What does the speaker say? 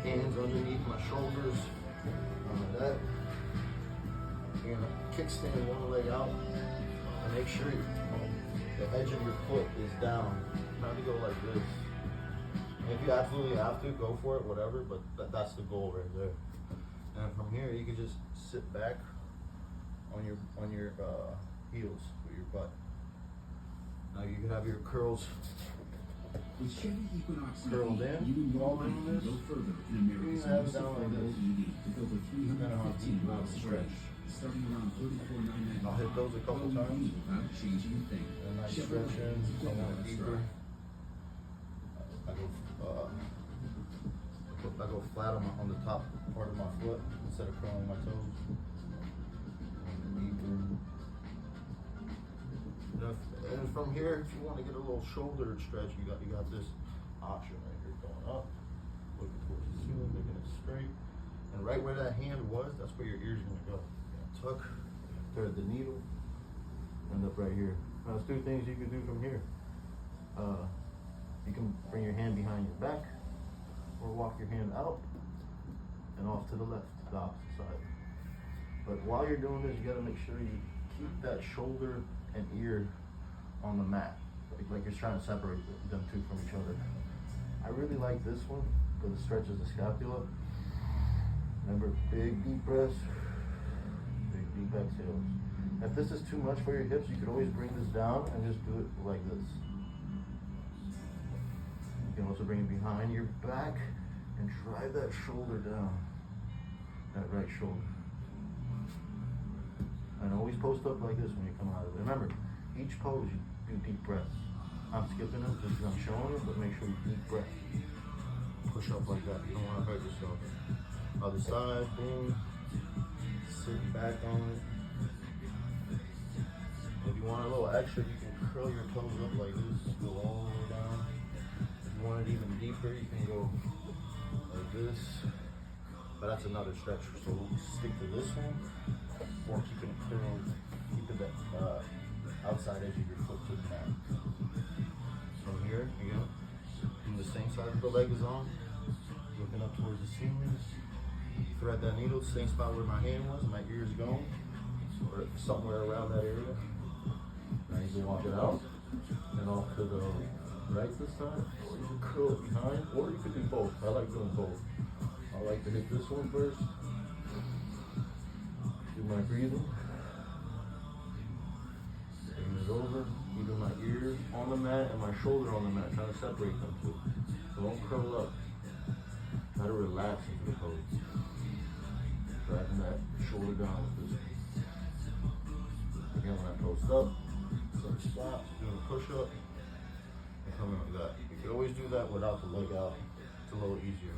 hands underneath my shoulders, like that. You're gonna kickstand one leg out and make sure the edge of your foot is down. Try to go like this. And if you absolutely have to, go for it, whatever, but that's the goal right there. And from here, you can just sit back on your heels with your butt. Now you can have your curls curled in. All in this. You can have it down like this. Depending on how deep you want to stretch. I'll hit those a couple times. And I stretch in somewhat deeper. I go flat on the top part of my foot instead of curling my toes. And from here, if you want to get a little shoulder stretch, you got this option right here, going up, looking towards the ceiling, making it straight. And right where that hand was, that's where your ear's gonna go. Tuck, thread the needle, end up right here. Now, there's two things you can do from here. You can bring your hand behind your back, or walk your hand out and off to the left, the opposite side. But while you're doing this, you gotta make sure you keep that shoulder and ear on the mat, like you're trying to separate them two from each other. I really like this one because it stretches the scapula. Remember, big deep breaths, big deep exhales. If this is too much for your hips, you could always bring this down and just do it like this. You can also bring it behind your back and drive that shoulder down, that right shoulder. And always post up like this when you come out of it. Remember, each pose you do deep breaths. I'm skipping them just because I'm showing it, but make sure you deep breath. Push up like that. You don't want to hurt yourself. Other side, boom. Sitting back on it. If you want a little extra, you can curl your toes up like this. Go all the way down. If you want it even deeper, you can go like this. But that's another stretch. So we'll stick to this one. Or keeping it curled, keeping the outside edge of your foot to the mat. So here, again, do the same side that the leg is on, looking up towards the ceiling. Thread that needle, same spot where my hand was, my ear's going, or somewhere around that area. Now you can walk it out, and off to the right this time, or you can curl it behind, or you could do both. I like doing both. I like to hit this one first. Do my breathing. Bring it over, keeping my ears on the mat and my shoulder on the mat, trying to separate them two. So don't curl up. Try to relax into the pose. Dragging that shoulder down with this. Again, when I post up, same spot, doing a push up, and coming like that. You can always do that without the leg out. It's a little easier.